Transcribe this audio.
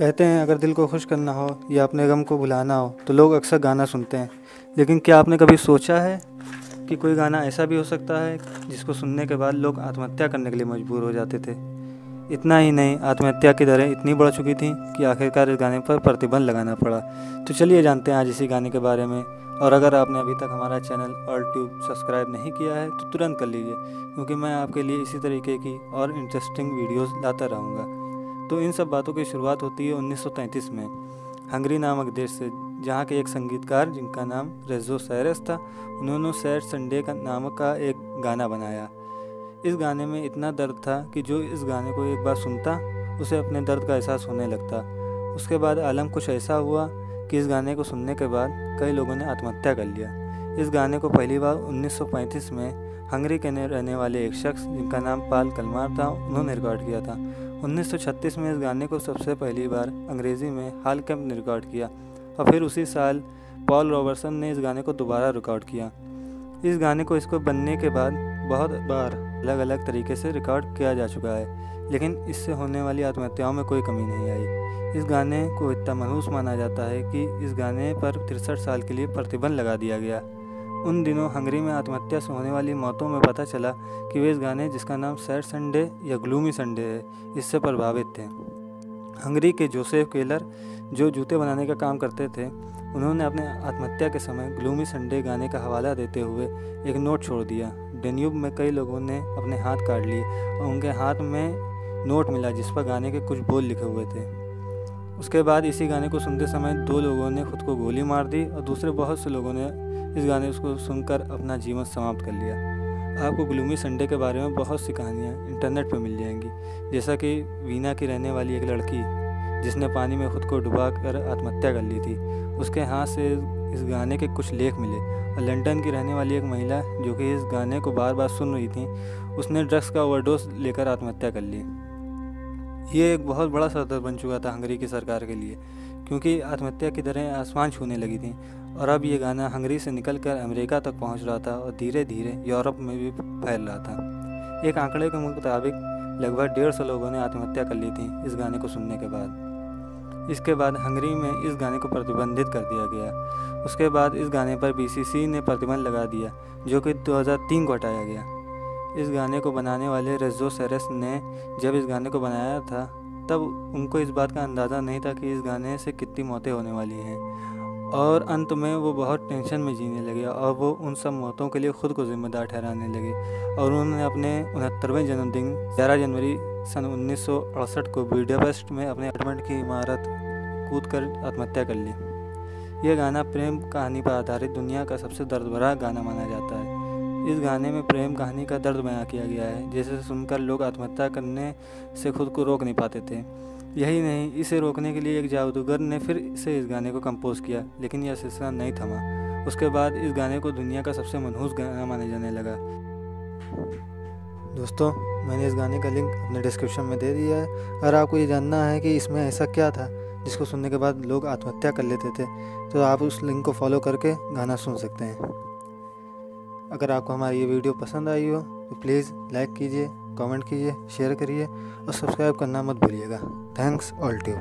कहते हैं अगर दिल को खुश करना हो या अपने गम को भुलाना हो तो लोग अक्सर गाना सुनते हैं। लेकिन क्या आपने कभी सोचा है कि कोई गाना ऐसा भी हो सकता है जिसको सुनने के बाद लोग आत्महत्या करने के लिए मजबूर हो जाते थे। इतना ही नहीं, आत्महत्या की दरें इतनी बढ़ चुकी थीं कि आखिरकार इस गाने पर प्रतिबंध लगाना पड़ा। तो चलिए जानते हैं आज इसी गाने के बारे में। और अगर आपने अभी तक हमारा चैनल ऑल ट्यूब सब्सक्राइब नहीं किया है तो तुरंत कर लीजिए, क्योंकि मैं आपके लिए इसी तरीके की और इंटरेस्टिंग वीडियोस लाता रहूँगा। तो इन सब बातों की शुरुआत होती है 1933 में हंगरी नामक देश से, जहाँ के एक संगीतकार जिनका नाम रेज़ो सैरेस था, उन्होंने सैड संडे का नामक का एक गाना बनाया। इस गाने में इतना दर्द था कि जो इस गाने को एक बार सुनता उसे अपने दर्द का एहसास होने लगता। उसके बाद आलम कुछ ऐसा हुआ कि इस गाने को सुनने के बाद कई लोगों ने आत्महत्या कर लिया। इस गाने को पहली बार 1935 में हंगरी के रहने वाले एक शख्स जिनका नाम पाल कलमार था, उन्होंने रिकॉर्ड किया था। 1936 में इस गाने को सबसे पहली बार अंग्रेज़ी में हाल कैंप ने रिकॉर्ड किया और फिर उसी साल पॉल रॉबर्टसन ने इस गाने को दोबारा रिकॉर्ड किया। इस गाने को इसको बनने के बाद बहुत बार अलग अलग तरीके से रिकॉर्ड किया जा चुका है, लेकिन इससे होने वाली आत्महत्याओं में कोई कमी नहीं आई। इस गाने को इतना मनहूस माना जाता है कि इस गाने पर 63 साल के लिए प्रतिबंध लगा दिया गया। उन दिनों हंगरी में आत्महत्या से होने वाली मौतों में पता चला कि वे इस गाने जिसका नाम सैड संडे या ग्लूमी संडे है, इससे प्रभावित थे। हंगरी के जोसेफ केलर, जो जूते बनाने का काम करते थे, उन्होंने अपने आत्महत्या के समय ग्लूमी संडे गाने का हवाला देते हुए एक नोट छोड़ दिया। डेन्यूब में कई लोगों ने अपने हाथ काट लिए और उनके हाथ में नोट मिला जिस पर गाने के कुछ बोल लिखे हुए थे। उसके बाद इसी गाने को सुनते समय 2 लोगों ने खुद को गोली मार दी और दूसरे बहुत से लोगों ने इस गाने को सुनकर अपना जीवन समाप्त कर लिया। आपको ग्लूमी संडे के बारे में बहुत सी कहानियाँ इंटरनेट पर मिल जाएंगी, जैसा कि वीना की रहने वाली एक लड़की जिसने पानी में खुद को डुबाकर आत्महत्या कर ली थी, उसके हाथ से इस गाने के कुछ लेख मिले। और लंदन की रहने वाली एक महिला जो कि इस गाने को बार बार सुन रही थी, उसने ड्रग्स का ओवरडोज लेकर आत्महत्या कर ली। ये एक बहुत बड़ा सदर बन चुका था हंगरी की सरकार के लिए, क्योंकि आत्महत्या की दरें आसमान छूने लगी थीं। और अब ये गाना हंगरी से निकलकर अमेरिका तक पहुंच रहा था और धीरे धीरे यूरोप में भी फैल रहा था। एक आंकड़े के मुताबिक लगभग 150 लोगों ने आत्महत्या कर ली थी इस गाने को सुनने के बाद। इसके बाद हंगरी में इस गाने को प्रतिबंधित कर दिया गया। उसके बाद इस गाने पर बीसीसी ने प्रतिबंध लगा दिया, जो कि 2003 को हटाया गया। इस गाने को बनाने वाले रेज़ो सैरेस ने जब इस गाने को बनाया था, तब उनको इस बात का अंदाज़ा नहीं था कि इस गाने से कितनी मौतें होने वाली हैं। और अंत में वो बहुत टेंशन में जीने लगे और वो उन सब मौतों के लिए ख़ुद को जिम्मेदार ठहराने लगे। और उन्होंने अपने 69वें जन्मदिन 11 जनवरी सन 1968 को बुडापेस्ट में अपने अपार्टमेंट की इमारत कूदकर आत्महत्या कर ली। यह गाना प्रेम कहानी पर आधारित दुनिया का सबसे दर्द भरा गाना माना जाता है। इस गाने में प्रेम कहानी का दर्द बयां किया गया है, जिसे सुनकर लोग आत्महत्या करने से खुद को रोक नहीं पाते थे। यही नहीं, इसे रोकने के लिए एक जादूगर ने फिर से इस गाने को कंपोज किया, लेकिन यह सिलसिला नहीं थमा। उसके बाद इस गाने को दुनिया का सबसे मनहूस गाना माने जाने लगा। दोस्तों, मैंने इस गाने का लिंक अपने डिस्क्रिप्शन में दे दिया है। अगर आपको ये जानना है कि इसमें ऐसा क्या था जिसको सुनने के बाद लोग आत्महत्या कर लेते थे, तो आप उस लिंक को फॉलो करके गाना सुन सकते हैं। अगर आपको हमारी ये वीडियो पसंद आई हो तो प्लीज़ लाइक कीजिए, कमेंट कीजिए, शेयर करिए और सब्सक्राइब करना मत भूलिएगा। Thanks all tube.